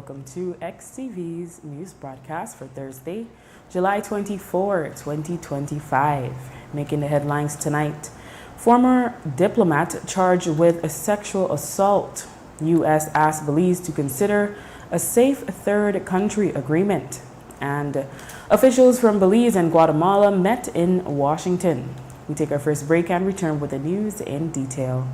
welcome to XTV's news broadcast for Thursday, July 24, 2025. Making the headlines tonight, former diplomat charged with a sexual assault. U.S. asks Belize to consider a safe third country agreement. And officials from Belize and Guatemala met in Washington. We take our first break and return with the news in detail.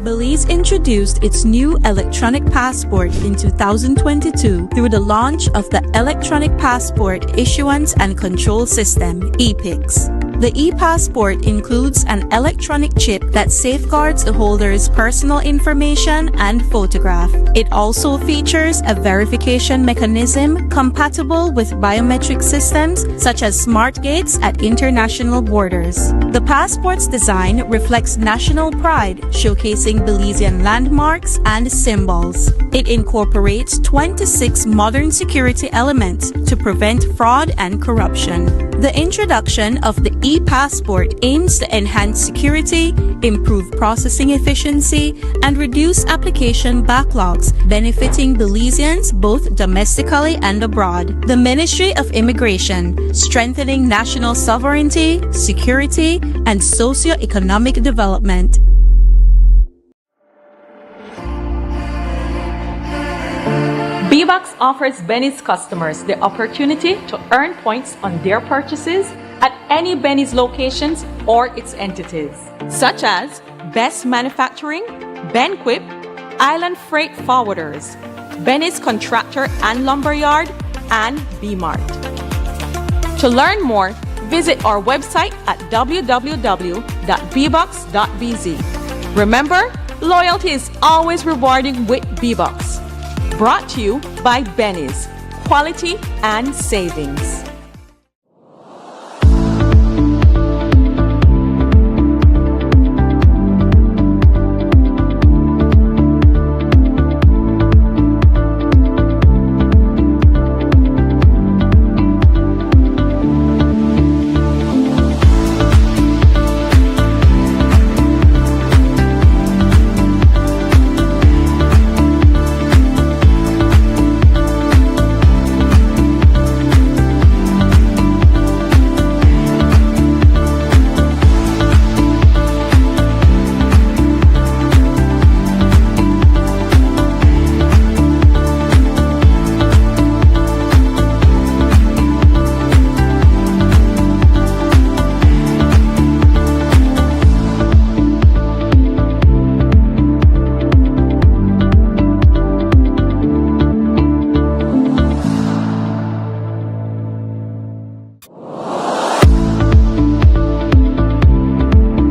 Belize introduced its new electronic passport in 2022 through the launch of the Electronic Passport Issuance and Control System, EPICS. The e-passport includes an electronic chip that safeguards the holder's personal information and photograph. It also features a verification mechanism compatible with biometric systems such as smart gates at international borders. The passport's design reflects national pride, showcasing Belizean landmarks and symbols. It incorporates 26 modern security elements to prevent fraud and corruption. The introduction of the e-passport aims to enhance security, improve processing efficiency, and reduce application backlogs, benefiting Belizeans both domestically and abroad. The Ministry of Immigration, strengthening national sovereignty, security, and socio-economic development. B-Box offers Benny's customers the opportunity to earn points on their purchases at any Benny's locations or its entities, such as Best Manufacturing, Benquip, Island Freight Forwarders, Benny's Contractor and Lumberyard, and B-Mart. To learn more, visit our website at www.bbox.bz. Remember, loyalty is always rewarding with B-Box. Brought to you by Benny's, quality and savings.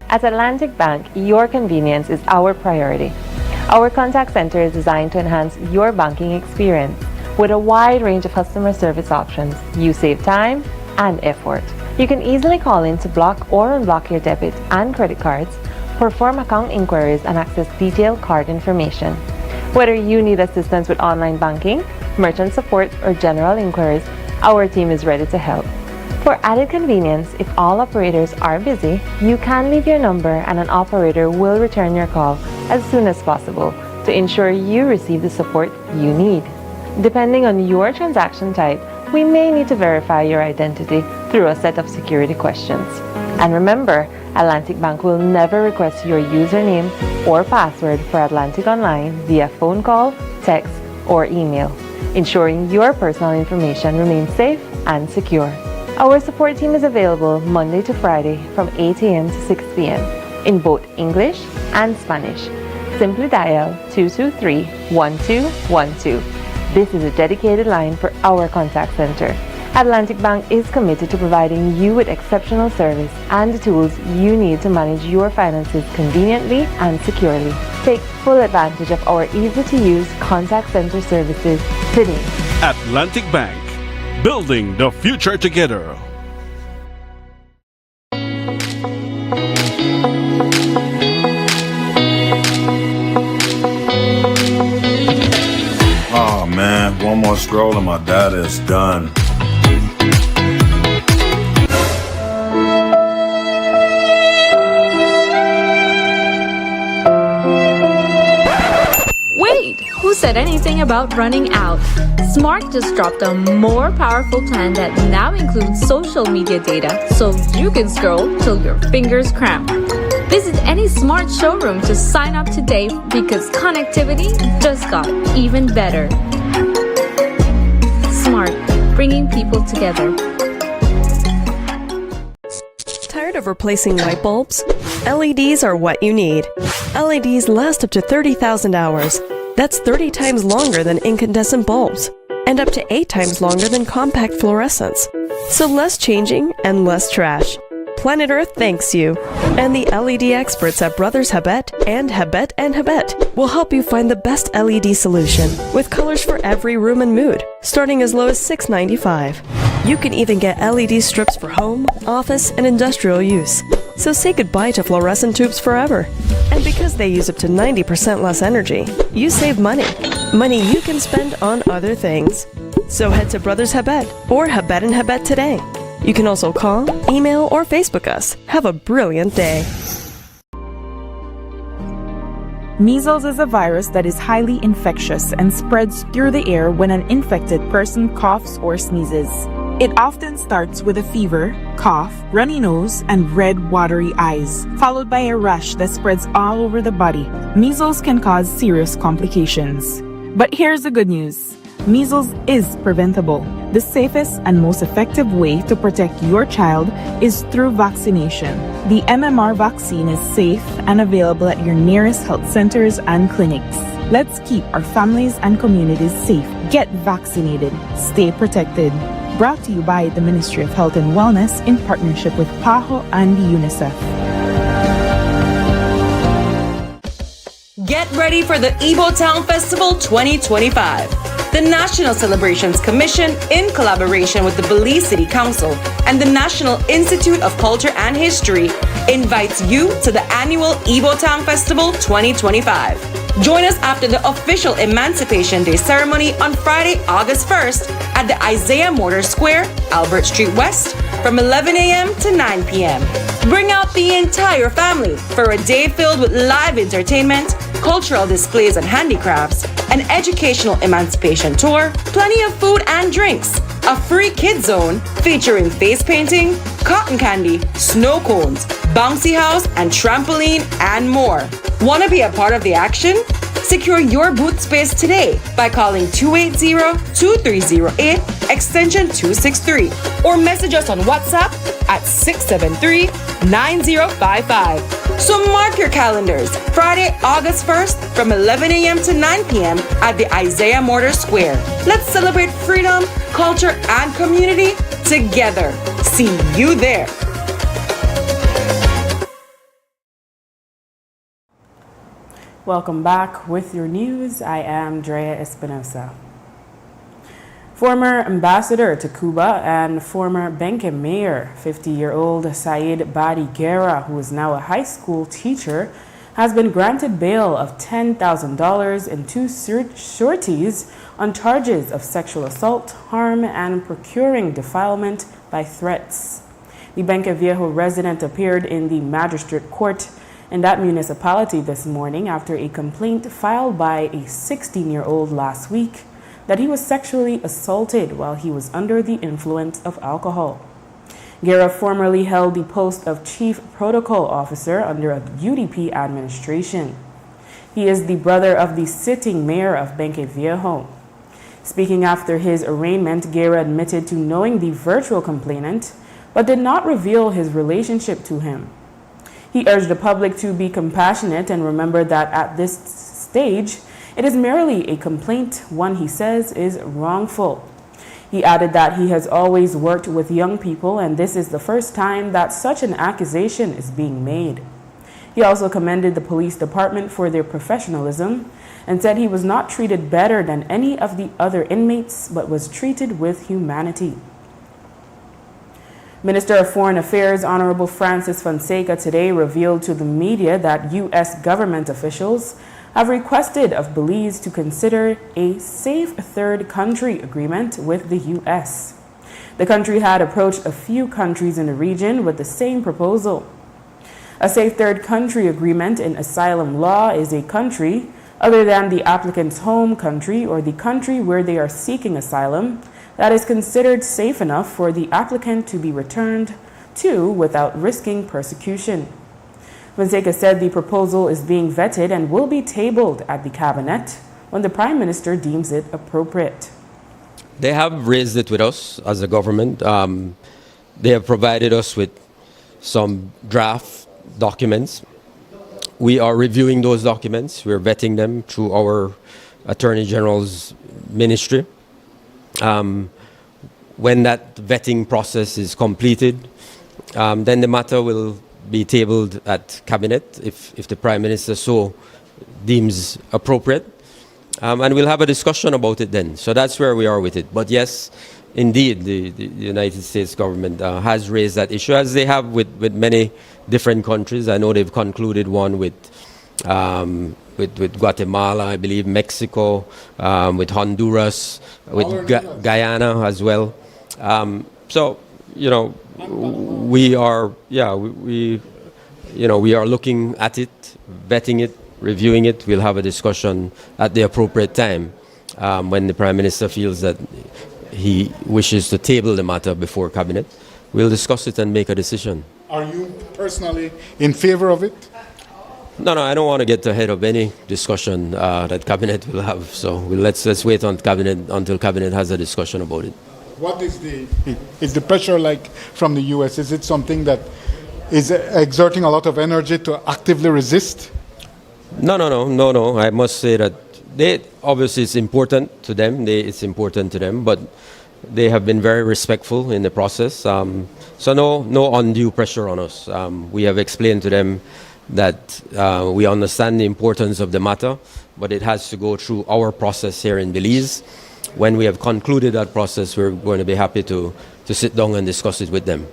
At Atlantic Bank, your convenience is our priority. Our contact center is designed to enhance your banking experience. With a wide range of customer service options, you save time and effort. You can easily call in to block or unblock your debit and credit cards, perform account inquiries, and access detailed card information. Whether you need assistance with online banking, merchant support, or general inquiries, our team is ready to help. For added convenience, if all operators are busy, you can leave your number and an operator will return your call as soon as possible to ensure you receive the support you need. Depending on your transaction type, we may need to verify your identity through a set of security questions. And remember, Atlantic Bank will never request your username or password for Atlantic Online via phone call, text, or email, ensuring your personal information remains safe and secure. Our support team is available Monday to Friday from 8 a.m. to 6 p.m. in both English and Spanish. Simply dial 223-1212. This is a dedicated line for our contact center. Atlantic Bank is committed to providing you with exceptional service and the tools you need to manage your finances conveniently and securely. Take full advantage of our easy-to-use contact center services today. Atlantic Bank. Building the future together. Oh man, one more scroll and my data is done. Wait, who said anything worrying about running out. Smart just dropped a more powerful plan that now includes social media data so you can scroll till your fingers cramp. Visit any Smart showroom to sign up today because connectivity just got even better. Smart, bringing people together. Tired of replacing light bulbs? LEDs are what you need. LEDs last up to 30,000 hours. That's 30 times longer than incandescent bulbs, and up to 8 times longer than compact fluorescents. So less changing and less trash. Planet Earth thanks you. And the LED experts at Brothers Habet and Habet will help you find the best LED solution with colors for every room and mood, starting as low as $6.95. You can even get LED strips for home, office, and industrial use. So say goodbye to fluorescent tubes forever. And because they use up to 90% less energy, you save money. Money you can spend on other things. So head to Brothers Habet or Habet today. You can also call, email, or Facebook us. Have a brilliant day. Measles is a virus that is highly infectious and spreads through the air when an infected person coughs or sneezes. It often starts with a fever, cough, runny nose, and red, watery eyes, followed by a rash that spreads all over the body. Measles can cause serious complications. But here's the good news. Measles is preventable. The safest and most effective way to protect your child is through vaccination. The MMR vaccine is safe and available at your nearest health centers and clinics. Let's keep our families and communities safe. Get vaccinated. Stay protected. Brought to you by the Ministry of Health and Wellness in partnership with PAHO and UNICEF. Get ready for the Igbo Town Festival 2025. The National Celebrations Commission, in collaboration with the Belize City Council and the National Institute of Culture and History, invites you to the annual Igbo Town Festival 2025. Join us after the official Emancipation Day ceremony on Friday, August 1st at the Isaiah Mortar Square, Albert Street West, from 11 a.m. to 9 p.m. Bring out the entire family for a day filled with live entertainment, cultural displays and handicrafts, an educational emancipation tour, plenty of food and drinks, a free kids zone featuring face painting, cotton candy, snow cones, bouncy house and trampoline, and more. Want to be a part of the action? Secure your booth space today by calling 280-2308 extension 263 or message us on WhatsApp at 673-9055. So mark your calendars, Friday, August 1st from 11 a.m. to 9 p.m. at the Isaiah Mortar Square. Let's celebrate freedom, culture, and community together. See you there. Welcome back with your news. I am Drea Espinosa. Former ambassador to Cuba and former Benque mayor, 50-year-old Said Badi Guerra, who is now a high school teacher, has been granted bail of $10,000 and 2 sureties on charges of sexual assault, harm, and procuring defilement by threats. The Benque Viejo resident appeared in the magistrate court in that municipality this morning after a complaint filed by a 16-year-old last week that he was sexually assaulted while he was under the influence of alcohol. Guerra formerly held the post of Chief Protocol Officer under a UDP administration. He is the brother of the sitting mayor of Benque Viejo. Speaking after his arraignment, Guerra admitted to knowing the virtual complainant, but did not reveal his relationship to him. He urged the public to be compassionate and remember that at this stage, it is merely a complaint, one he says is wrongful. He added that he has always worked with young people and this is the first time that such an accusation is being made. He also commended the police department for their professionalism and said he was not treated better than any of the other inmates but was treated with humanity. Minister of Foreign Affairs Honorable Francis Fonseca today revealed to the media that U.S. government officials have requested of Belize to consider a safe third country agreement with the U.S. The country had approached a few countries in the region with the same proposal. A safe third country agreement in asylum law is a country other than the applicant's home country or the country where they are seeking asylum that is considered safe enough for the applicant to be returned to without risking persecution. Fonseca said the proposal is being vetted and will be tabled at the cabinet when the Prime Minister deems it appropriate. They have raised it with us as a government. They have provided us with some draft documents. We are reviewing those documents. We're vetting them through our Attorney General's ministry. When that vetting process is completed, then the matter will be tabled at cabinet if the Prime Minister so deems appropriate. And we'll have a discussion about it then. So that's where we are with it. But yes, indeed, the United States government has raised that issue, as they have with many different countries. I know they've concluded one with Guatemala, I believe, Mexico, with Honduras, with Guyana as well. So, we are, we are looking at it, vetting it, reviewing it. We'll have a discussion at the appropriate time when the Prime Minister feels that he wishes to table the matter before cabinet. We'll discuss it and make a decision. Are you personally in favor of it? No, I don't want to get ahead of any discussion that cabinet will have. So let's wait on cabinet until cabinet has a discussion about it. What is the pressure like from the U.S.? Is it something that is exerting a lot of energy to actively resist? No. I must say that obviously it's important to them. It's important to them, but they have been very respectful in the process. So no undue pressure on us. We have explained to them that we understand the importance of the matter, but it has to go through our process here in Belize. When we have concluded that process, we're going to be happy to sit down and discuss it with them.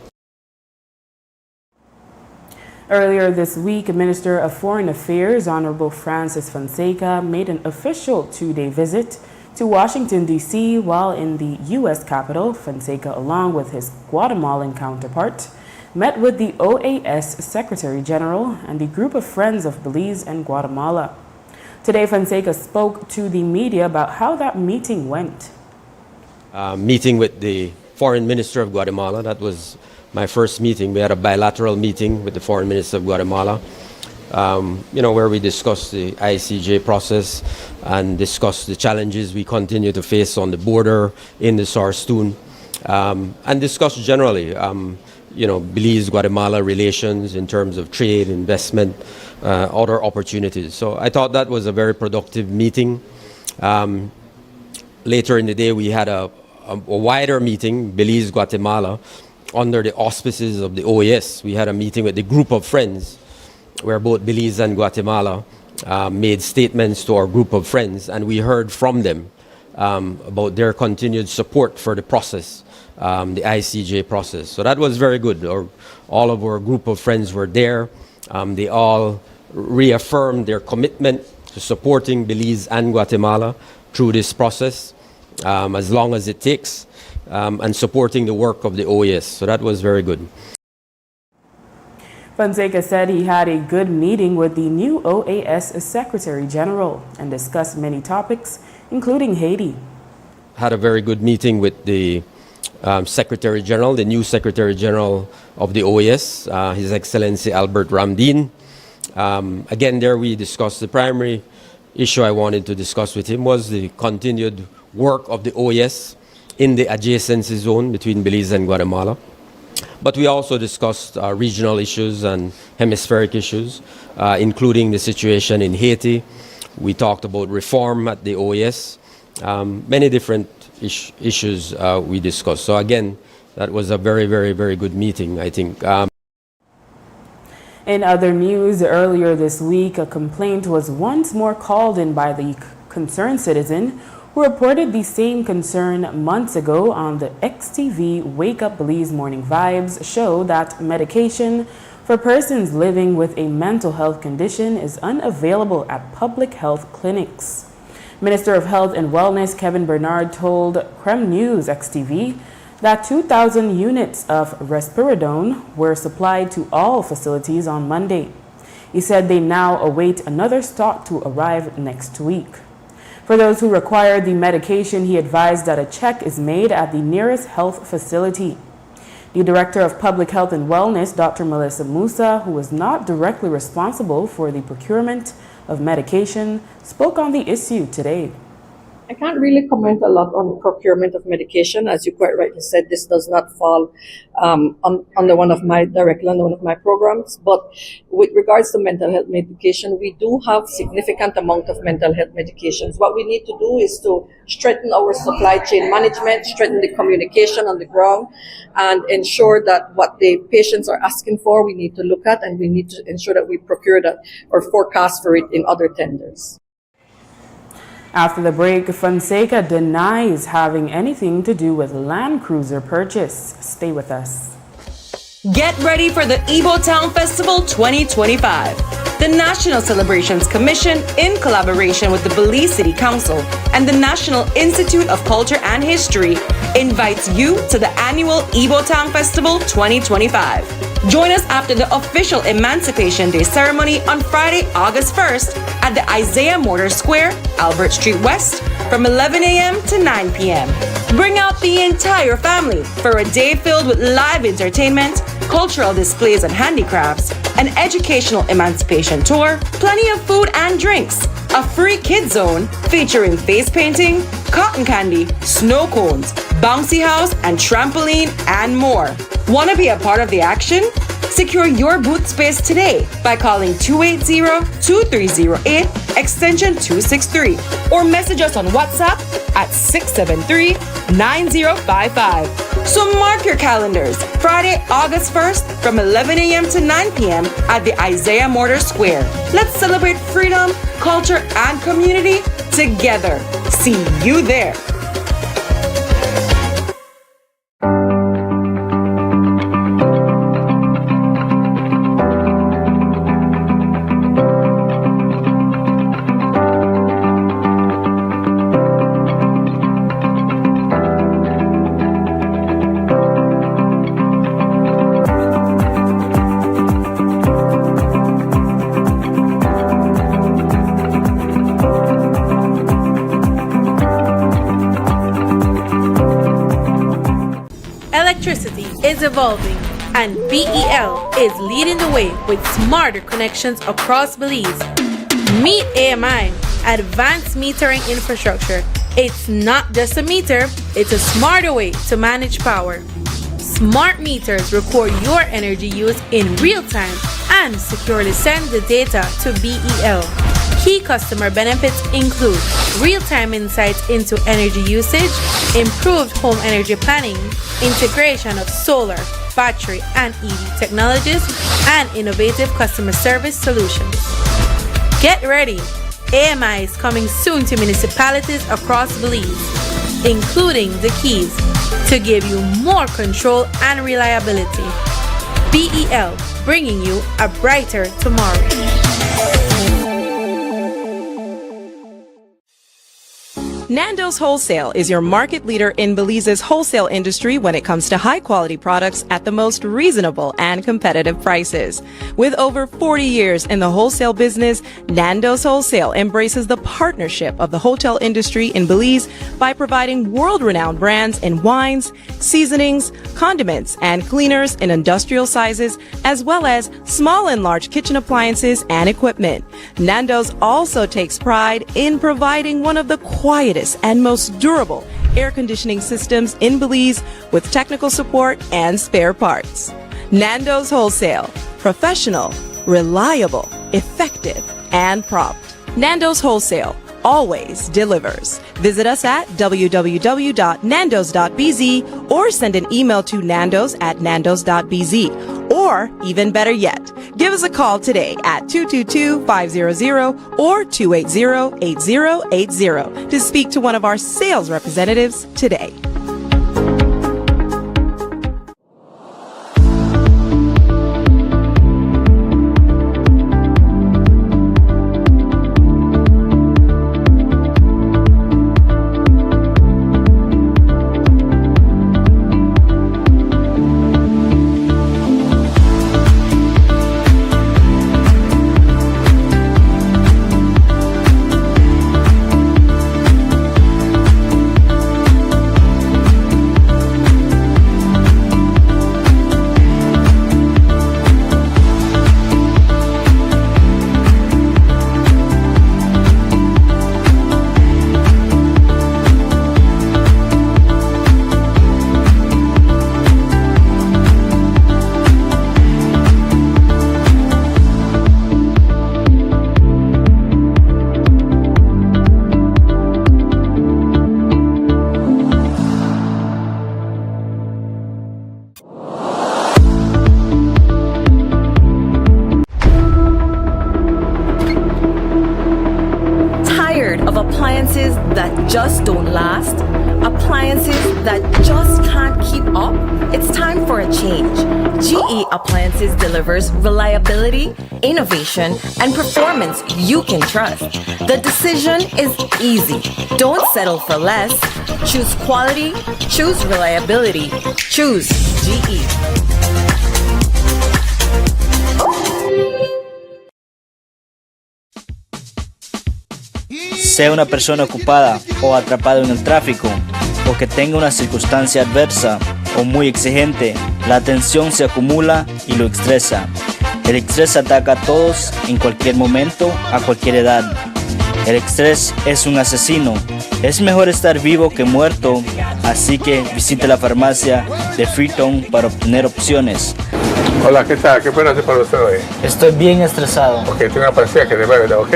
Earlier this week, Minister of Foreign Affairs, Honorable Francis Fonseca, made an official two-day visit to Washington, D.C. While in the U.S. Capitol. Fonseca, along with his Guatemalan counterpart, met with the OAS Secretary General and the group of friends of Belize and Guatemala. Today, Fonseca spoke to the media about how that meeting went. Meeting with the Foreign Minister of Guatemala, that was my first meeting. We had a bilateral meeting with the Foreign Minister of Guatemala, where we discussed the ICJ process and discussed the challenges we continue to face on the border in the Sarstoon, and discussed generally, Belize-Guatemala relations in terms of trade, investment, other opportunities. So I thought that was a very productive meeting. Later in the day, we had a wider meeting, Belize-Guatemala, under the auspices of the OAS. We had a meeting with the group of friends where both Belize and Guatemala made statements to our group of friends, and we heard from them about their continued support for the process, the ICJ process. So that was very good. All of our group of friends were there. They all reaffirmed their commitment to supporting Belize and Guatemala through this process, as long as it takes, and supporting the work of the OAS. So that was very good. Fonseca said he had a good meeting with the new OAS Secretary General and discussed many topics, including Haiti. Had a very good meeting with the Secretary General, the new Secretary General of the OAS, His Excellency Albert Ramdin. Again, there we discussed the primary issue I wanted to discuss with him was the continued work of the OAS in the adjacency zone between Belize and Guatemala. But we also discussed regional issues and hemispheric issues, including the situation in Haiti. We talked about reform at the OAS, many different issues we discussed. So again, that was a very, very, very good meeting, I think. In other news, earlier this week, a complaint was once more called in by the concerned citizen who reported the same concern months ago on the XTV Wake Up Belize Morning Vibes show that medication for persons living with a mental health condition is unavailable at public health clinics. Minister of Health and Wellness Kevin Bernard told Creme News XTV that 2,000 units of risperidone were supplied to all facilities on Monday. He said they now await another stock to arrive next week. For those who require the medication, he advised that a check is made at the nearest health facility. The Director of Public Health and Wellness, Dr. Melissa Musa, who was not directly responsible for the procurement of medication, spoke on the issue today. I can't really comment a lot on procurement of medication. As you quite rightly said, this does not fall under one of my programs. But with regards to mental health medication, we do have significant amount of mental health medications. What we need to do is to strengthen our supply chain management, strengthen the communication on the ground, and ensure that what the patients are asking for, we need to look at, and we need to ensure that we procure that or forecast for it in other tenders. After the break, Fonseca denies having anything to do with Land Cruiser purchase. Stay with us. Get ready for the Igbo Town Festival 2025. The National Celebrations Commission, in collaboration with the Belize City Council and the National Institute of Culture and History, invites you to the annual Igbo Town Festival 2025. Join us after the official Emancipation Day ceremony on Friday, August 1st at the Isaiah Mortar Square, Albert Street West, from 11 a.m. to 9 p.m. Bring out the entire family for a day filled with live entertainment, cultural displays and handicrafts, an educational emancipation tour, plenty of food and drinks, a free kids zone featuring face painting, cotton candy, snow cones, bouncy house and trampoline, and more. Want to be a part of the action? Secure your booth space today by calling 280-2308 extension 263 or message us on WhatsApp at 673-9055. So mark your calendars, Friday, August 1st from 11 a.m. to 9 p.m. at the Isaiah Mortar Square. Let's celebrate freedom, culture, and community together. See you there. Electricity is evolving, and BEL is leading the way with smarter connections across Belize. Meet AMI, Advanced Metering Infrastructure. It's not just a meter, it's a smarter way to manage power. Smart meters record your energy use in real time and securely send the data to BEL. Key customer benefits include real-time insights into energy usage, improved home energy planning, integration of solar, battery, and EV technologies, and innovative customer service solutions. Get ready! AMI is coming soon to municipalities across Belize, including the Keys, to give you more control and reliability. BEL, bringing you a brighter tomorrow. Nando's Wholesale is your market leader in Belize's wholesale industry when it comes to high-quality products at the most reasonable and competitive prices. With over 40 years in the wholesale business, Nando's Wholesale embraces the partnership of the hotel industry in Belize by providing world-renowned brands in wines, seasonings, condiments, and cleaners in industrial sizes, as well as small and large kitchen appliances and equipment. Nando's also takes pride in providing one of the quietest and most durable air conditioning systems in Belize with technical support and spare parts. Nando's Wholesale. Professional, reliable, effective, and prompt. Nando's Wholesale always delivers. Visit us at www.nandos.bz or send an email to nandos@nandos.bz. Or, even better yet, give us a call today at 222-500 or 280-8080 to speak to one of our sales representatives today. just don't last, appliances that just can't keep up, it's time for a change. GE Appliances delivers reliability, innovation, and performance you can trust. The decision is easy. Don't settle for less. Choose quality, choose reliability, choose GE. Sea una persona ocupada o atrapada en el tráfico, o que tenga una circunstancia adversa o muy exigente, la tensión se acumula y lo estresa. El estrés ataca a todos en cualquier momento, a cualquier edad. El estrés es un asesino. Es mejor estar vivo que muerto, así que visite la farmacia de Freetown para obtener opciones. Hola, ¿qué tal? ¿Qué puedo hacer para usted hoy? Estoy bien estresado. Ok, tengo una pastilla que te va a ayudar, ¿ok?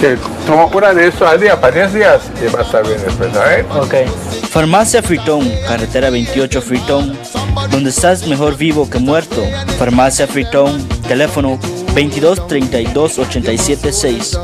Que toma una de eso al día para 10 días y va a estar bien después, ¿sabes? Ok. Farmacia Freetown, carretera 28 Freetown, donde estás mejor vivo que muerto. Farmacia Freetown, teléfono 22 32 87 6.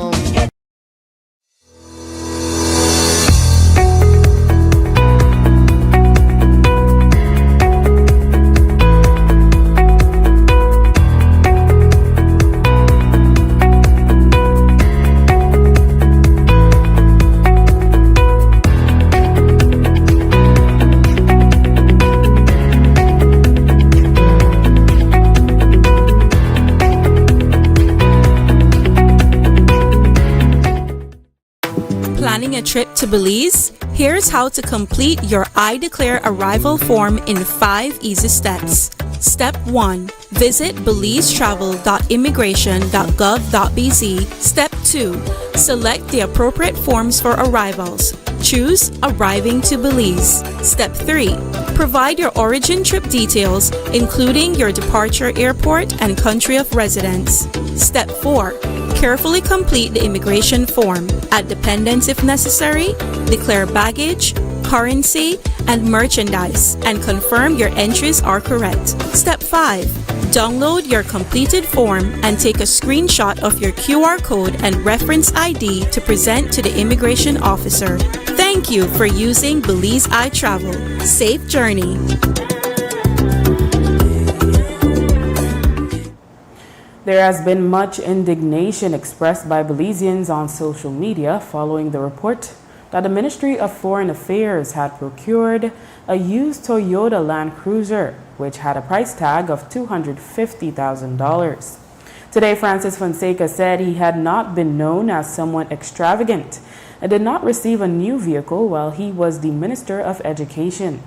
Planning a trip to Belize? Here's how to complete your I Declare Arrival form in 5 easy steps. Step 1. Visit belizetravel.immigration.gov.bz. Step 2. Select the appropriate forms for arrivals. Choose Arriving to Belize. Step 3. Provide your origin trip details, including your departure airport and country of residence. Step 4. Carefully complete the immigration form. Add dependents if necessary. Declare baggage, currency, and merchandise, and confirm your entries are correct. Step 5. Download your completed form and take a screenshot of your QR code and reference ID to present to the immigration officer. Thank you for using Belize iTravel. Safe journey. There has been much indignation expressed by Belizeans on social media following the report that the Ministry of Foreign Affairs had procured a used Toyota Land Cruiser, which had a price tag of $250,000. Today, Francis Fonseca said he had not been known as someone extravagant and did not receive a new vehicle while he was the Minister of Education.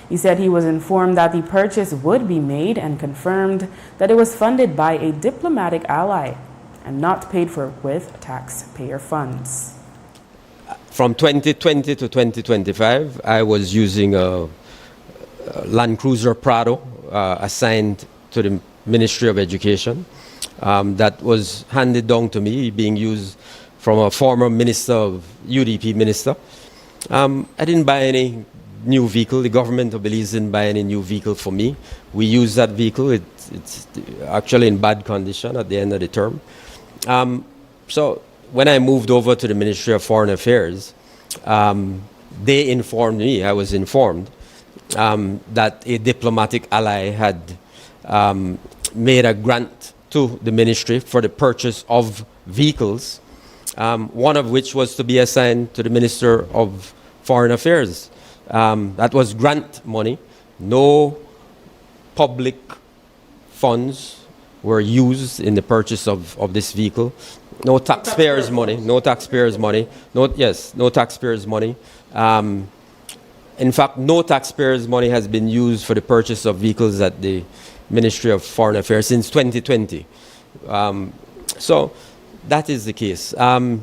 He said he was informed that the purchase would be made and confirmed that it was funded by a diplomatic ally and not paid for with taxpayer funds. From 2020 to 2025, I was using a Land Cruiser Prado assigned to the Ministry of Education. That was handed down to me, being used from a former minister of UDP minister. I didn't buy any new vehicle. The government of Belize didn't buy any new vehicle for me. We use that vehicle. It's actually in bad condition at the end of the term. So when I moved over to the Ministry of Foreign Affairs, they informed me, I was informed, that a diplomatic ally had made a grant to the ministry for the purchase of vehicles, one of which was to be assigned to the Minister of Foreign Affairs. That was grant money. No public funds were used in the purchase of this vehicle. No taxpayers' money. No taxpayers' money. No taxpayers' money. In fact, no taxpayers' money has been used for the purchase of vehicles at the Ministry of Foreign Affairs since 2020. So that is the case. Now,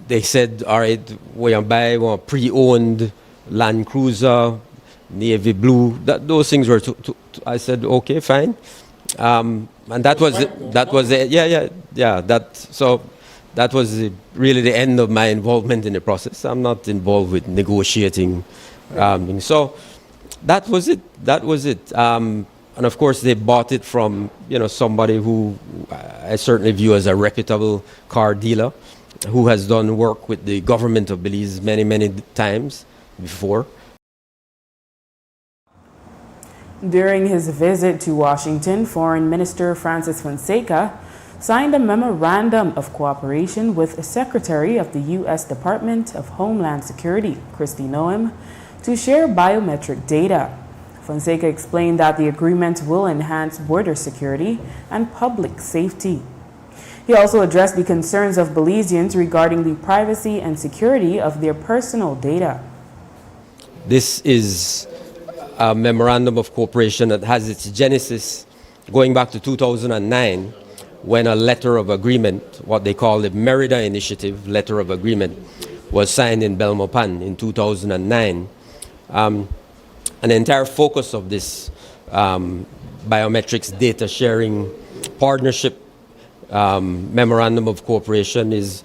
they said, all right, we're going to buy a pre-owned Land Cruiser, navy blue. Those things were, I said, okay, fine. And that was it. That was it. So that was really the end of my involvement in the process. I'm not involved with negotiating. So that was it. And of course, they bought it from somebody who I certainly view as a reputable car dealer. who has done work with the government of Belize many, many times before. During his visit to Washington, Foreign Minister Francis Fonseca signed a memorandum of cooperation with Secretary of the U.S. Department of Homeland Security, Kristi Noem, to share biometric data. Fonseca explained that the agreement will enhance border security and public safety. He also addressed the concerns of Belizeans regarding the privacy and security of their personal data. This is a memorandum of cooperation that has its genesis going back to 2009, when a letter of agreement, what they call the Merida Initiative Letter of Agreement, was signed in Belmopan in 2009. And the entire focus of this biometrics data sharing partnership memorandum of cooperation is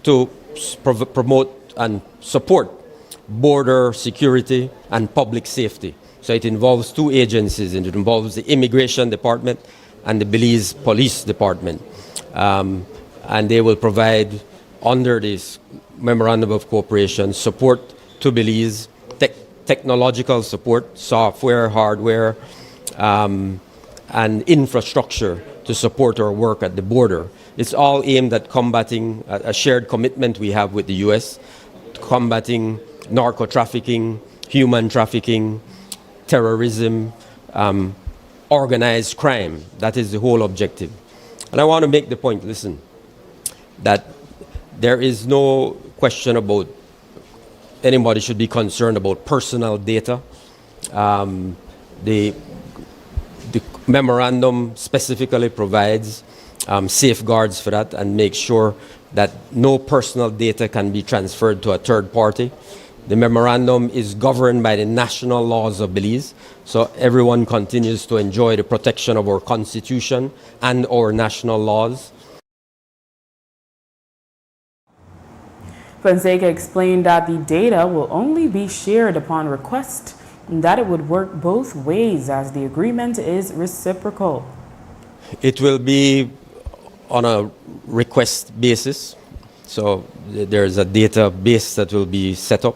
to promote and support border security and public safety. So it involves two agencies, and it involves the Immigration Department and the Belize Police Department. And they will provide, under this memorandum of cooperation, support to Belize, technological support, software, hardware, and infrastructure to support our work at the border. It's all aimed at combating a shared commitment we have with the U.S., combating narco-trafficking, human trafficking, terrorism, organized crime. That is the whole objective. And I want to make the point, listen, that there is no question about anybody should be concerned about personal data. The memorandum specifically provides safeguards for that and makes sure that no personal data can be transferred to a third party. The memorandum is governed by the national laws of Belize, so everyone continues to enjoy the protection of our constitution and our national laws. Fonseca explained that the data will only be shared upon request and that it would work both ways as the agreement is reciprocal. It will be on a request basis, so there's a database that will be set up.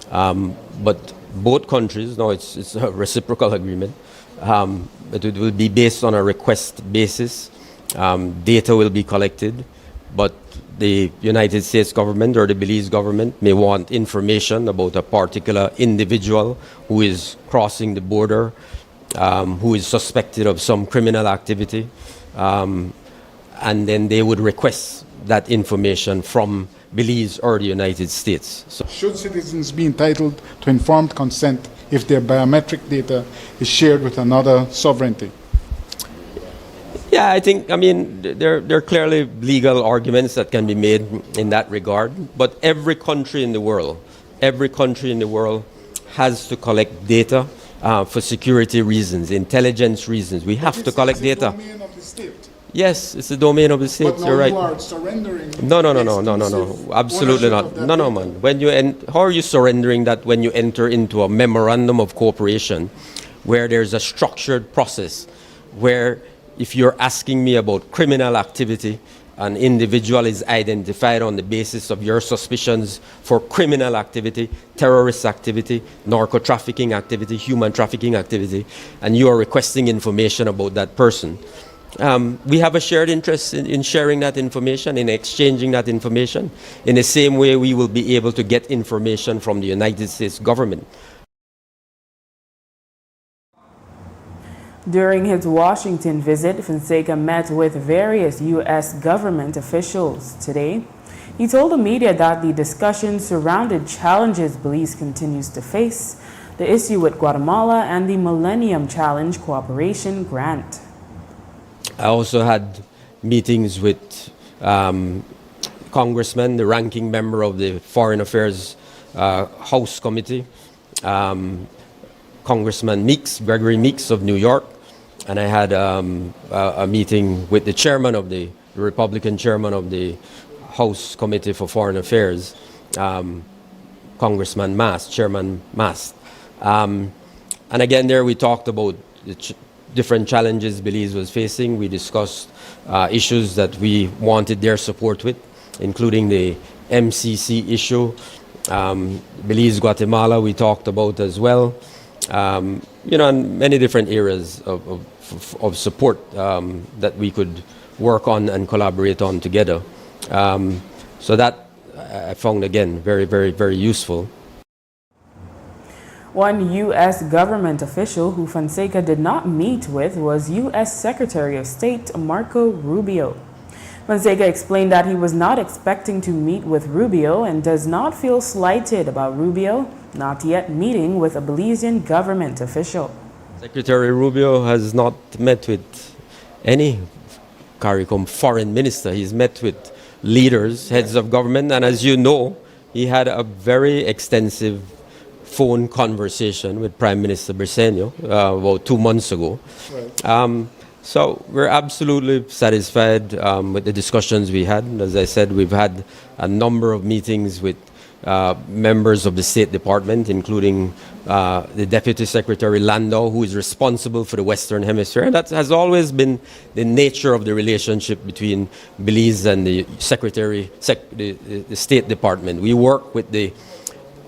But both countries, no, it's a reciprocal agreement, but it will be based on a request basis. Data will be collected, but the United States government or the Belize government may want information about a particular individual who is crossing the border, who is suspected of some criminal activity, and then they would request that information from Belize or the United States. So, should citizens be entitled to informed consent if their biometric data is shared with another sovereignty? yeah, I mean, there are clearly legal arguments that can be made in that regard, but every country in the world has to collect data for security reasons, intelligence reasons. We have to collect data. Yes, it's the domain of the state. You're right. You are surrendering. No. Absolutely not. No, man. How are you surrendering that when you enter into a memorandum of cooperation where there's a structured process where if you're asking me about criminal activity, an individual is identified on the basis of your suspicions for criminal activity, terrorist activity, narco-trafficking activity, human trafficking activity, and you are requesting information about that person. We have a shared interest in sharing that information, in exchanging that information. In the same way, we will be able to get information from the United States government. During his Washington visit, Fonseca met with various U.S. government officials. Today, he told the media that the discussion surrounded challenges Belize continues to face, the issue with Guatemala, and the Millennium Challenge Cooperation Grant. I also had meetings with congressmen, the ranking member of the Foreign Affairs House Committee, Congressman Gregory Meeks of New York, and I had a meeting with the chairman of the Republican chairman of the House Committee for Foreign Affairs, Congressman Chairman Mast. And again, there we talked about the different challenges Belize was facing. We discussed issues that we wanted their support with. including the MCC issue. Belize, Guatemala, we talked about as well. And many different areas of support that we could work on and collaborate on together. So that I found, again, very, very, very useful. One U.S. government official who Fonseca did not meet with was U.S. Secretary of State Marco Rubio. Fonseca explained that he was not expecting to meet with Rubio and does not feel slighted about Rubio not yet meeting with a Belizean government official. Secretary Rubio has not met with any CARICOM foreign minister. He's met with leaders, heads of government, and as you know, he had a very extensive phone conversation with Prime Minister Briceño about 2 months ago. Right. So we're absolutely satisfied with the discussions we had. As I said, we've had a number of meetings with members of the State Department, including the Deputy Secretary Landau, who is responsible for the Western Hemisphere. And that has always been the nature of the relationship between Belize and the the State Department. We work with the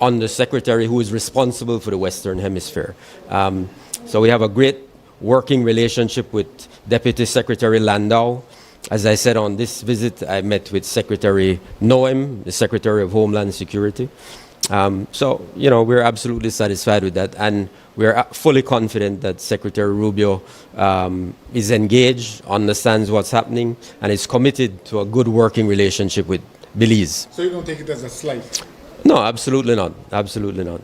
Undersecretary who is responsible for the Western Hemisphere. So we have a great working relationship with Deputy Secretary Landau. As I said, on this visit, I met with Secretary Noem, the Secretary of Homeland Security. So, we're absolutely satisfied with that. And we're fully confident that Secretary Rubio is engaged, understands what's happening, and is committed to a good working relationship with Belize. So you don't take it as a slight? No, absolutely not. Absolutely not.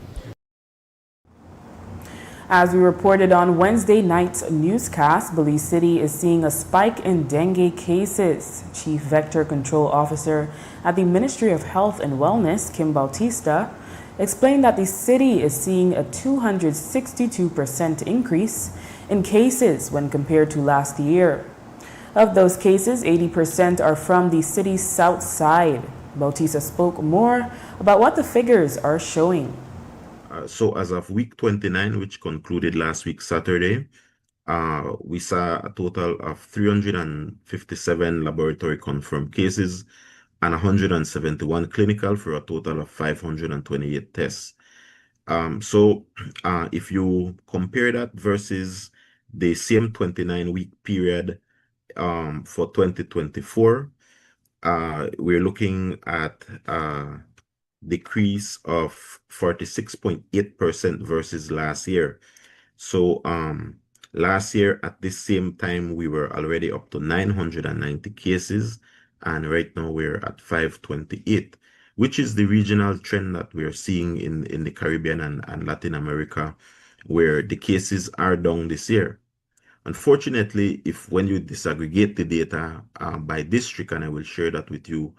As we reported on Wednesday night's newscast, Belize City is seeing a spike in dengue cases. Chief Vector Control Officer at the Ministry of Health and Wellness, Kim Bautista, explained that the city is seeing a 262% increase in cases when compared to last year. Of those cases, 80% are from the city's south side. Bautista spoke more about what the figures are showing. So as of week 29, which concluded last week, Saturday, we saw a total of 357 laboratory confirmed cases and 171 clinical for a total of 528 tests. So if you compare that versus the same 29-week period for 2024, we're looking at decrease of 46.8% versus last year. So last year at this same time we were already up to 990 cases, and right now we're at 528, which is the regional trend that we're seeing in the Caribbean and Latin America, where the cases are down this year. Unfortunately, when you disaggregate the data by district, and I will share that with you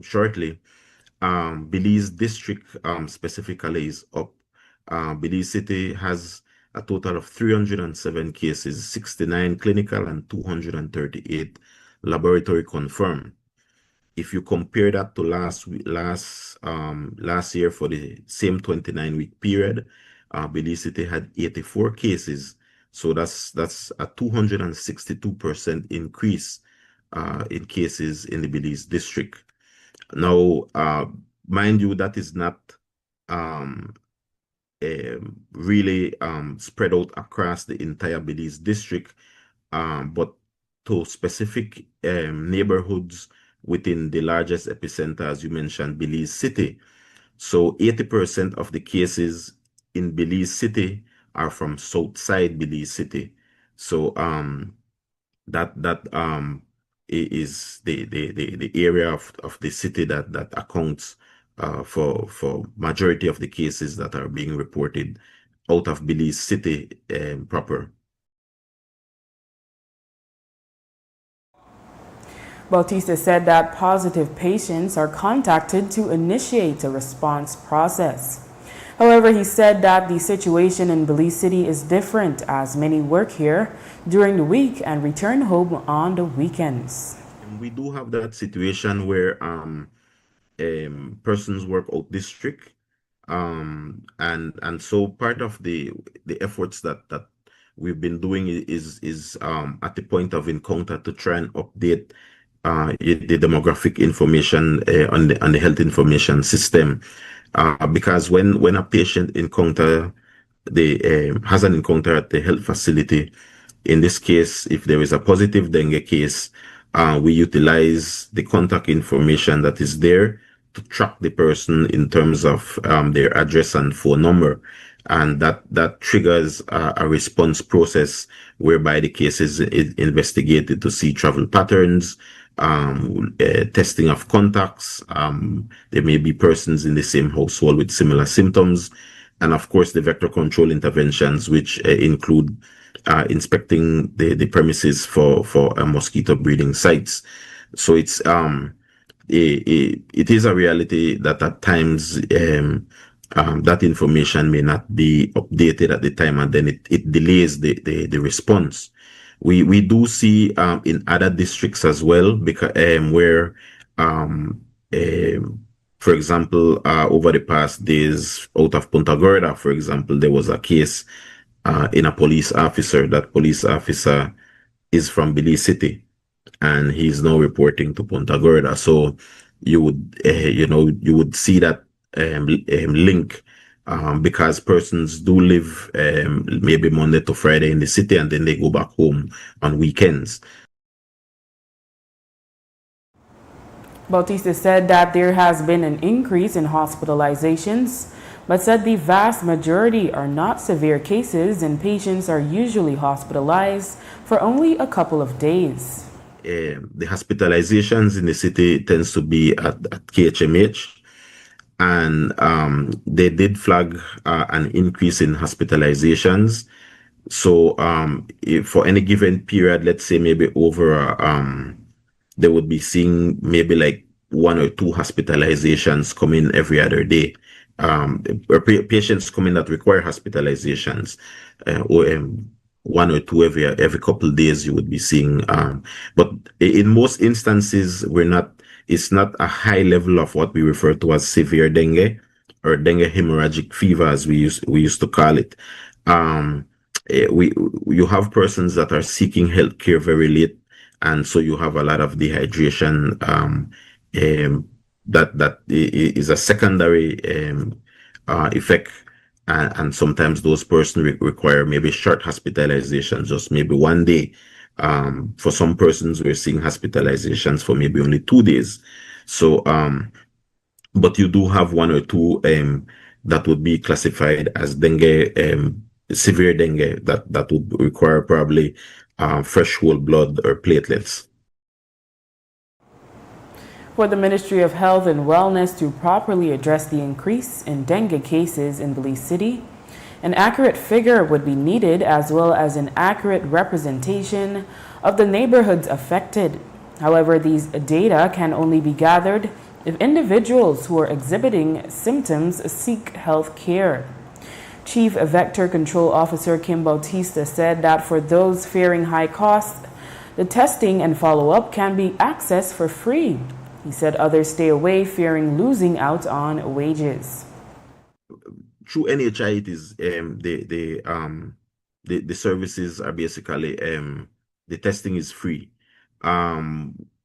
shortly, Belize district specifically is up. Belize City has a total of 307 cases, 69 clinical and 238 laboratory confirmed. If you compare that to last year for the same 29-week period, Belize City had 84 cases. So that's a 262% increase in cases in the Belize district. Now, mind you, that is not really spread out across the entire Belize district, but to specific neighborhoods within the largest epicenter, as you mentioned, Belize City. So 80% of the cases in Belize City are from Southside Belize City. So that is the area of the city that accounts for majority of the cases that are being reported out of Belize City proper. Bautista said that positive patients are contacted to initiate a response process. However, he said that the situation in Belize City is different, as many work here during the week and return home on the weekends. We do have that situation where persons work out district, and so part of the efforts that we've been doing is at the point of encounter to try and update the demographic information on the health information system, because when a patient has an encounter at the health facility, in this case, if there is a positive dengue case, we utilize the contact information that is there to track the person in terms of their address and phone number. And that triggers a response process whereby the case is investigated to see travel patterns, testing of contacts. There may be persons in the same household with similar symptoms. And of course, the vector control interventions, which include inspecting the premises for mosquito breeding sites. So it is a reality that at times that information may not be updated at the time, and then it delays the response. We do see in other districts as well, because where for example, over the past days out of Punta Gorda, for example, there was a case in a police officer. That police officer is from Belize City, and he's now reporting to Punta Gorda. So you would see that link, because persons do live maybe Monday to Friday in the city, and then they go back home on weekends. Bautista said that there has been an increase in hospitalizations, but said the vast majority are not severe cases and patients are usually hospitalized for only a couple of days. The hospitalizations in the city tends to be at KHMH, and they did flag an increase in hospitalizations. So if for any given period, let's say maybe over they would be seeing maybe like 1 or 2 hospitalizations come in every other day. Patients come in that require hospitalizations, or 1 or 2 every couple of days you would be seeing. But in most instances, it's not a high level of what we refer to as severe dengue or dengue hemorrhagic fever, as we used to call it. You have persons that are seeking health care very late, and so you have a lot of dehydration. That is a secondary effect, and sometimes those persons require maybe short hospitalizations, just maybe 1 day. For some persons, we're seeing hospitalizations for maybe only 2 days. So, but you do have 1 or 2 that would be classified as dengue, severe dengue, that would require probably fresh whole blood or platelets. For the Ministry of Health and Wellness to properly address the increase in dengue cases in Belize City, an accurate figure would be needed, as well as an accurate representation of the neighborhoods affected. However, these data can only be gathered if individuals who are exhibiting symptoms seek health care. Chief Vector Control Officer Kim Bautista said that for those fearing high costs, the testing and follow-up can be accessed for free. He said others stay away, fearing losing out on wages. Through NHI, it is the services are basically the testing is free. I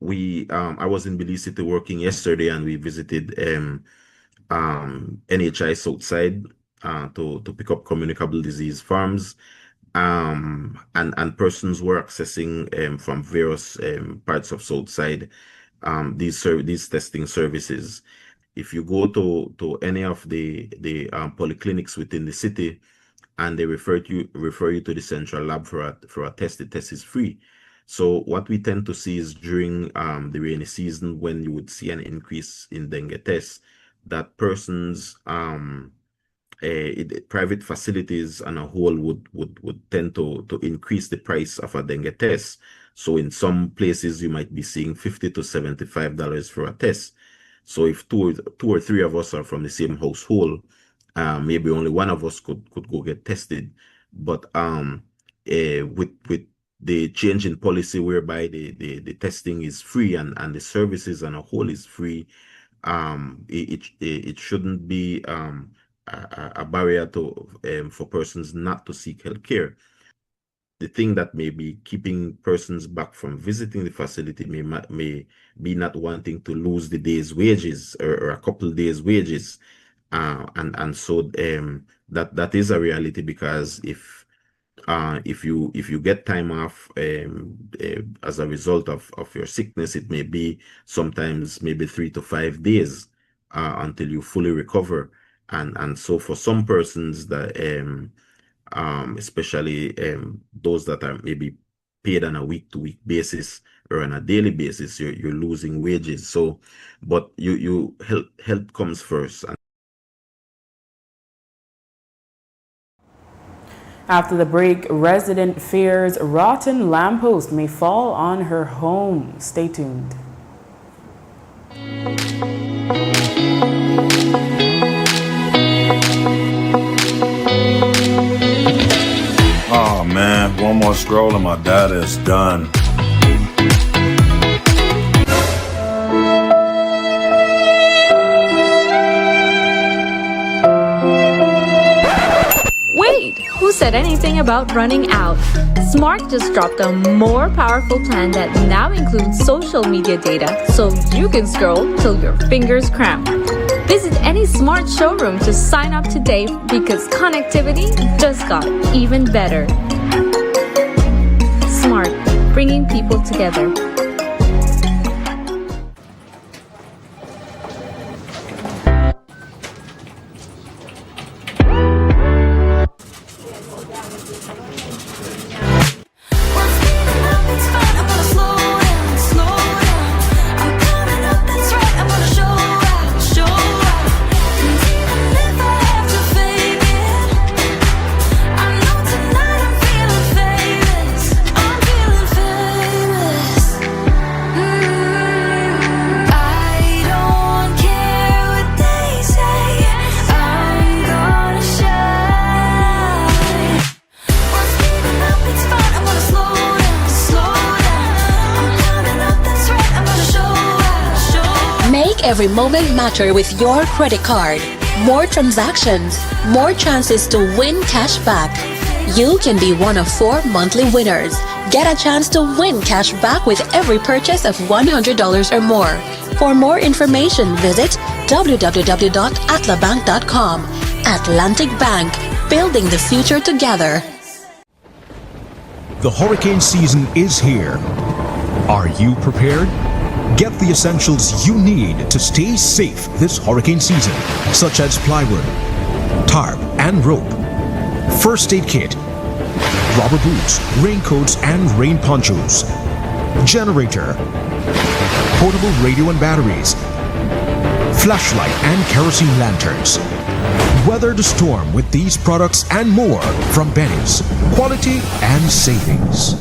was in Belize City working yesterday, and we visited NHI Southside to pick up communicable disease farms, and persons were accessing from various parts of Southside these testing services. If you go to any of the polyclinics within the city, and they refer you to the central lab for a test, the test is free. So what we tend to see is during the rainy season, when you would see an increase in dengue tests, that persons private facilities on a whole would tend to increase the price of a dengue test. So in some places you might be seeing $50 to $75 for a test. So if two or three of us are from the same household, maybe only one of us could go get tested. But with the change in policy whereby the testing is free and the services on a whole is free, it shouldn't be a barrier for persons not to seek health care. the thing that may be keeping persons back from visiting the facility may be not wanting to lose the day's wages or a couple days wages, and so that is a reality, because if you get time off as a result of your sickness, it may be sometimes maybe 3 to 5 days until you fully recover, and so for some persons that especially those that are maybe paid on a week-to-week basis or on a daily basis, you're losing wages. So, but you health comes first. After the break, resident fears rotten lamppost may fall on her home. Stay tuned. Oh man, one more scroll and my data is done. Wait, who said anything about running out? Smart just dropped a more powerful plan that now includes social media data so you can scroll till your fingers cramp. Visit any Smart showroom to sign up today because connectivity just got even better. Smart, bringing people together. Every moment matter with your credit card. More transactions, more chances to win cash back. You can be one of 4 monthly winners. Get a chance to win cash back with every purchase of $100 or more. For more information, visit www.atlabank.com. Atlantic Bank, building the future together. The hurricane season is here. Are you prepared? Get the essentials you need to stay safe this hurricane season, such as plywood, tarp and rope, first aid kit, rubber boots, raincoats and rain ponchos, generator, portable radio and batteries, flashlight and kerosene lanterns. Weather the storm with these products and more from Benny's. Quality and savings.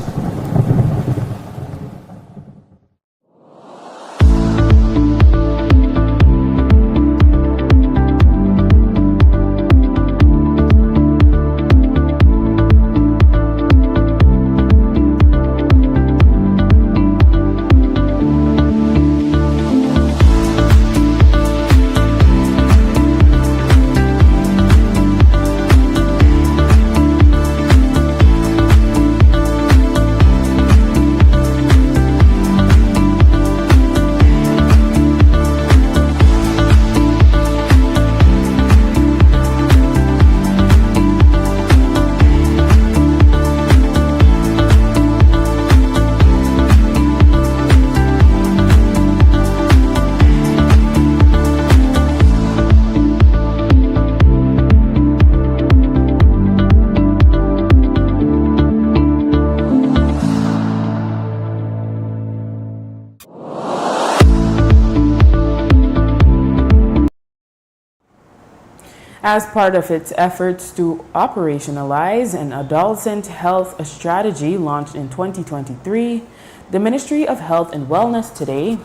As part of its efforts to operationalize an adolescent health strategy launched in 2023, the Ministry of Health and Wellness today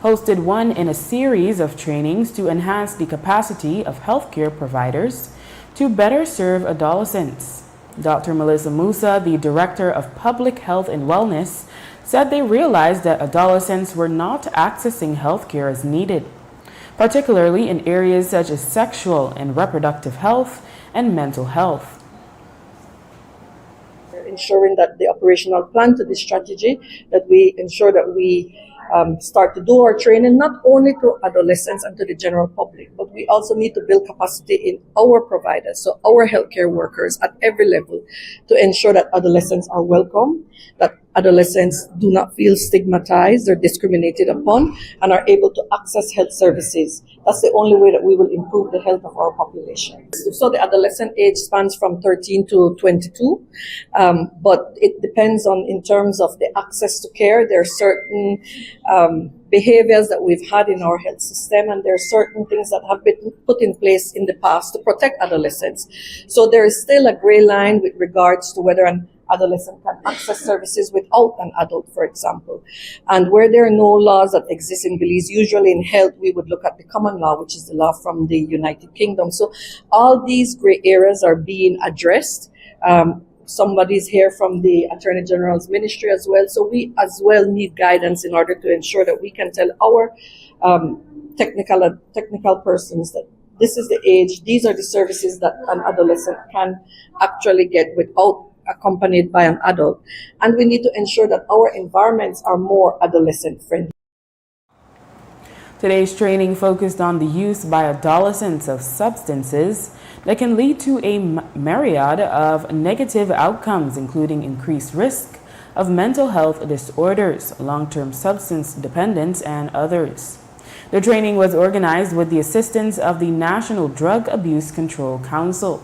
hosted one in a series of trainings to enhance the capacity of healthcare providers to better serve adolescents. Dr. Melissa Musa, the Director of Public Health and Wellness, said they realized that adolescents were not accessing healthcare as needed, particularly in areas such as sexual and reproductive health and mental health. ensuring that the operational plan to this strategy, that we ensure that we start to do our training not only to adolescents and to the general public, but we also need to build capacity in our providers, so our healthcare workers at every level, to ensure that adolescents are welcome, that adolescents do not feel stigmatized or discriminated upon, and are able to access health services. That's the only way that we will improve the health of our population. So the adolescent age spans from 13 to 22, but it depends on, in terms of the access to care, there are certain behaviors that we've had in our health system, and there are certain things that have been put in place in the past to protect adolescents. So there is still a gray line with regards to whether an adolescent can access services without an adult, for example. And where there are no laws that exist in Belize, usually in health, we would look at the common law, which is the law from the United Kingdom. So all these gray areas are being addressed. Somebody's here from the Attorney General's ministry as well. So we as well need guidance in order to ensure that we can tell our technical persons that this is the age, these are the services that an adolescent can actually get without accompanied by an adult. And we need to ensure that our environments are more adolescent friendly. Today's training focused on the use by adolescents of substances that can lead to a myriad of negative outcomes, including increased risk of mental health disorders, long-term substance dependence, and others. The training was organized with the assistance of the National Drug Abuse Control Council.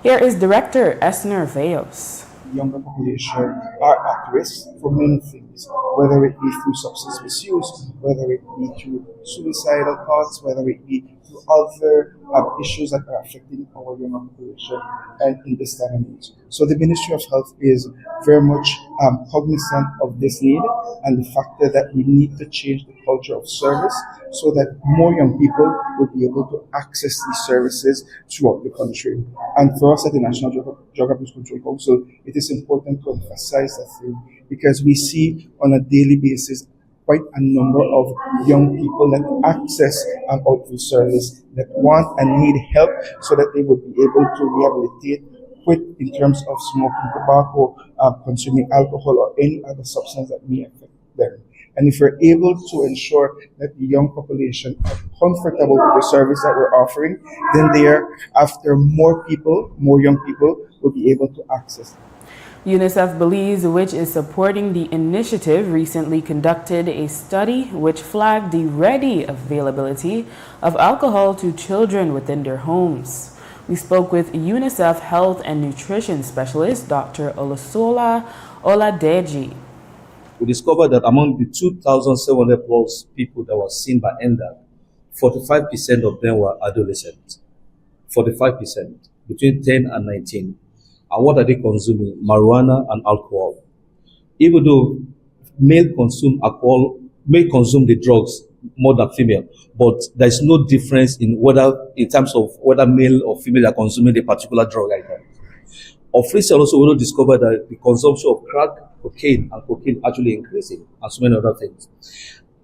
Here is Director Esner Veos. Younger population are at risk for many things, whether it be through substance misuse, whether it be through suicidal thoughts, whether it be through other issues that are affecting our younger population and in this time and age. So the Ministry of Health is very much cognizant of this need and the factor that we need to change the culture of service so that more young people will be able to access these services throughout the country. And for us at the National Drug Abuse Control Council, it is important to emphasize that thing because we see on a daily basis quite a number of young people that access an outreach service that want and need help so that they will be able to rehabilitate quit in terms of smoking tobacco, consuming alcohol, or any other substance that may affect them. And if we're able to ensure that the young population are comfortable with the service that we're offering, then thereafter more young people will be able to access it. UNICEF Belize, which is supporting the initiative, recently conducted a study which flagged the ready availability of alcohol to children within their homes. We spoke with UNICEF Health and Nutrition Specialist, Dr. Olusola Oladeji. We discovered that among the 2,700 plus people that were seen by ENDA, 45% of them were adolescents. 45%, between 10 and 19. And what are they consuming? Marijuana and alcohol. Even though male consume alcohol, may consume the drugs more than female, but there's no difference in terms of whether male or female are consuming the particular drug item. Of recent also, we discovered that the consumption of crack, cocaine, and cocaine actually increasing, and so many other things.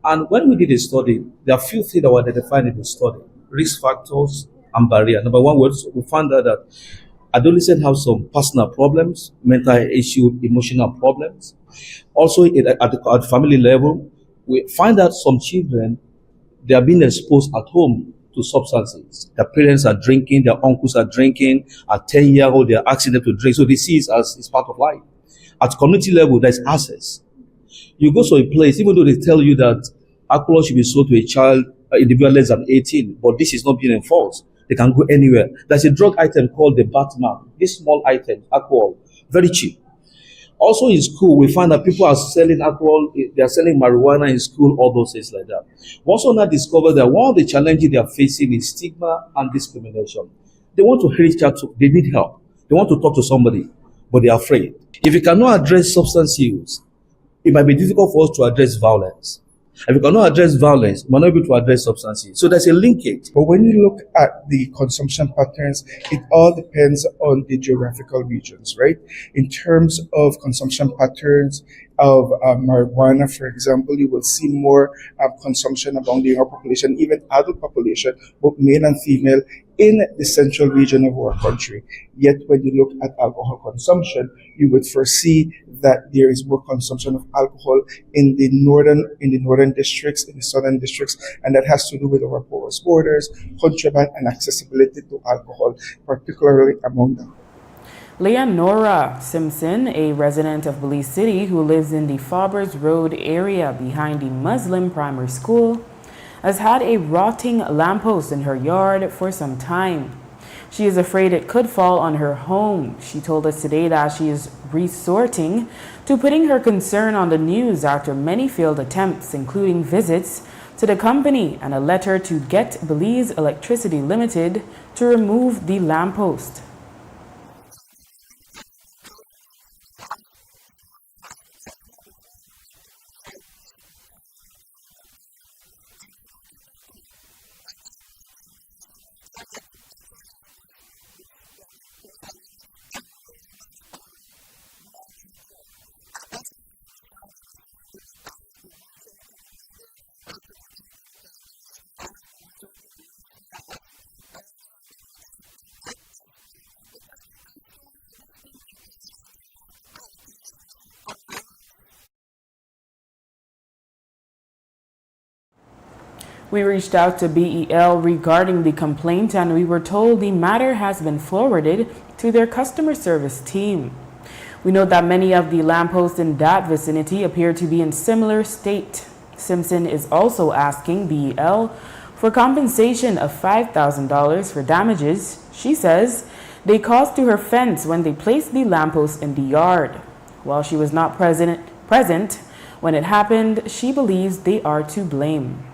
And when we did a study, there are a few things that were identified in the study: risk factors and barriers. Number one, we found out that adolescents have some personal problems, mental issues, emotional problems. Also, at the family level, we find that some children, they are being exposed at home to substances. Their parents are drinking, their uncles are drinking. At 10-year-old, they are asking them to drink. So they see it as it's part of life. At community level, there's access. You go to a place, even though they tell you that alcohol should be sold to a child, individual less than 18, but this is not being enforced. They can go anywhere. There's a drug item called the Batman. This small item, alcohol, very cheap. Also in school, we find that people are selling alcohol, they are selling marijuana in school, all those things like that. We also now discover that one of the challenges they are facing is stigma and discrimination. They want to reach out to, they need help. They want to talk to somebody, but they are afraid. If you cannot address substance use, it might be difficult for us to address violence. If you cannot address violence, you are not able to address substance use. So there's a linkage. But when you look at the consumption patterns, it all depends on the geographical regions, right? In terms of consumption patterns of marijuana, for example, you will see more consumption among the younger population, even adult population, both male and female, in the central region of our country. Yet when you look at alcohol consumption, you would foresee that there is more consumption of alcohol in the northern districts, in the southern districts, and that has to do with our porous borders, contraband, and accessibility to alcohol, particularly among them. Leonora Simpson, a resident of Belize City who lives in the Fabers Road area behind the Muslim primary school, has had a rotting lamppost in her yard for some time. She is afraid it could fall on her home. She told us today that she is resorting to putting her concern on the news after many failed attempts, including visits to the company and a letter to Get Belize Electricity Limited to remove the lamppost. We reached out to BEL regarding the complaint and we were told the matter has been forwarded to their customer service team. We note that many of the lampposts in that vicinity appear to be in similar state. Simpson is also asking BEL for compensation of $5,000 for damages she says they caused to her fence when they placed the lampposts in the yard. While she was not present when it happened, she believes they are to blame.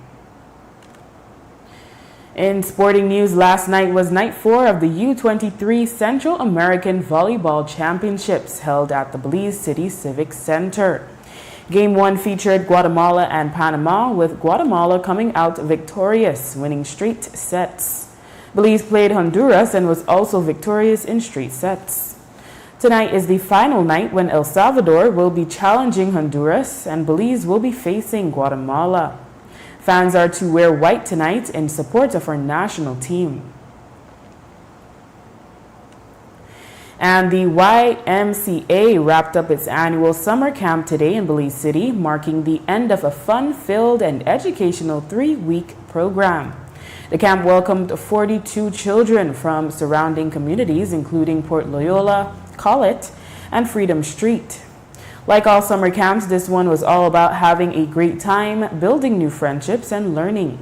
In sporting news, last night was night 4 of the U23 Central American Volleyball Championships held at the Belize City Civic Center. Game 1 featured Guatemala and Panama, with Guatemala coming out victorious, winning straight sets. Belize played Honduras and was also victorious in straight sets. Tonight is the final night when El Salvador will be challenging Honduras and Belize will be facing Guatemala. Fans are to wear white tonight in support of our national team. And the YMCA wrapped up its annual summer camp today in Belize City, marking the end of a fun-filled and educational 3-week program. The camp welcomed 42 children from surrounding communities, including Port Loyola, Collet, and Freedom Street. Like all summer camps, this one was all about having a great time, building new friendships, and learning.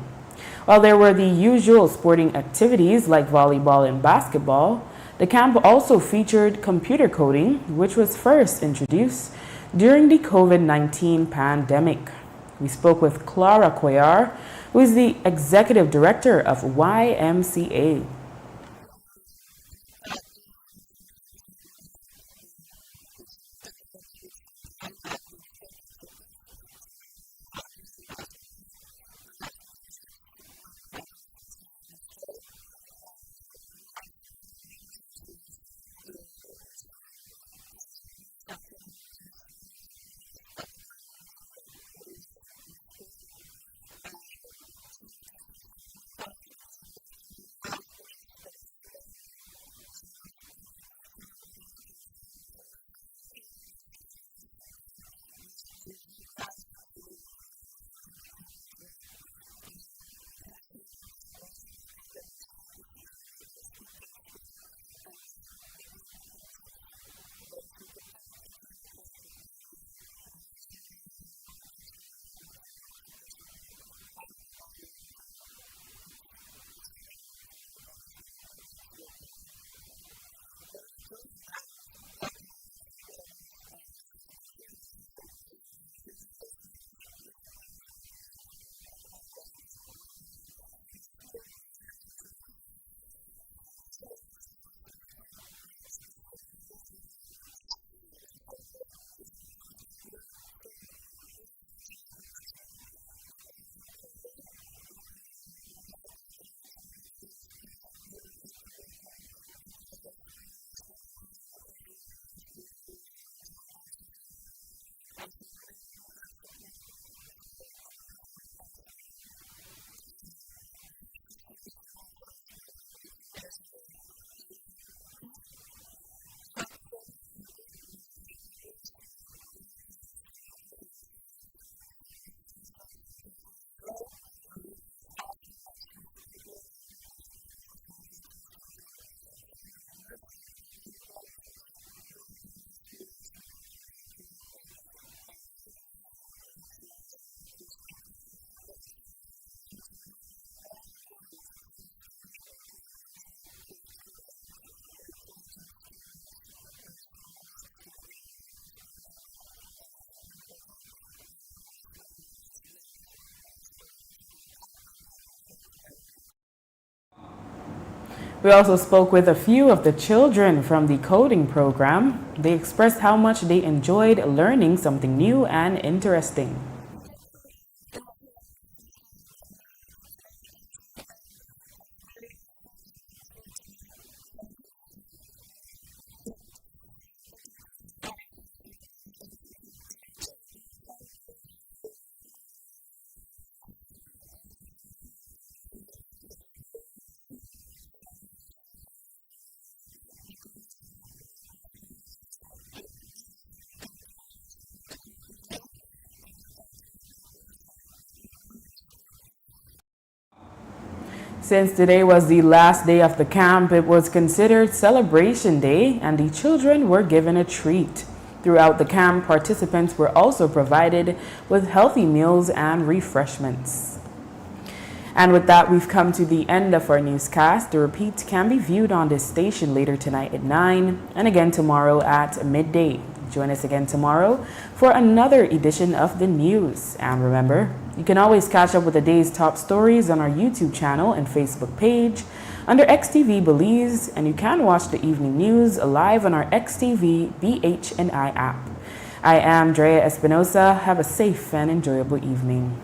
While there were the usual sporting activities like volleyball and basketball, the camp also featured computer coding, which was first introduced during the COVID-19 pandemic. We spoke with Clara Cuellar, who is the executive director of YMCA. We also spoke with a few of the children from the coding program. They expressed how much they enjoyed learning something new and interesting. Since today was the last day of the camp, it was considered Celebration Day and the children were given a treat. Throughout the camp, participants were also provided with healthy meals and refreshments. And with that, we've come to the end of our newscast. The repeat can be viewed on this station later tonight at 9 and again tomorrow at midday. Join us again tomorrow for another edition of the news. And remember, you can always catch up with the day's top stories on our YouTube channel and Facebook page under XTV Belize, and you can watch the evening news live on our XTV BHNI app. I am Drea Espinosa. Have a safe and enjoyable evening.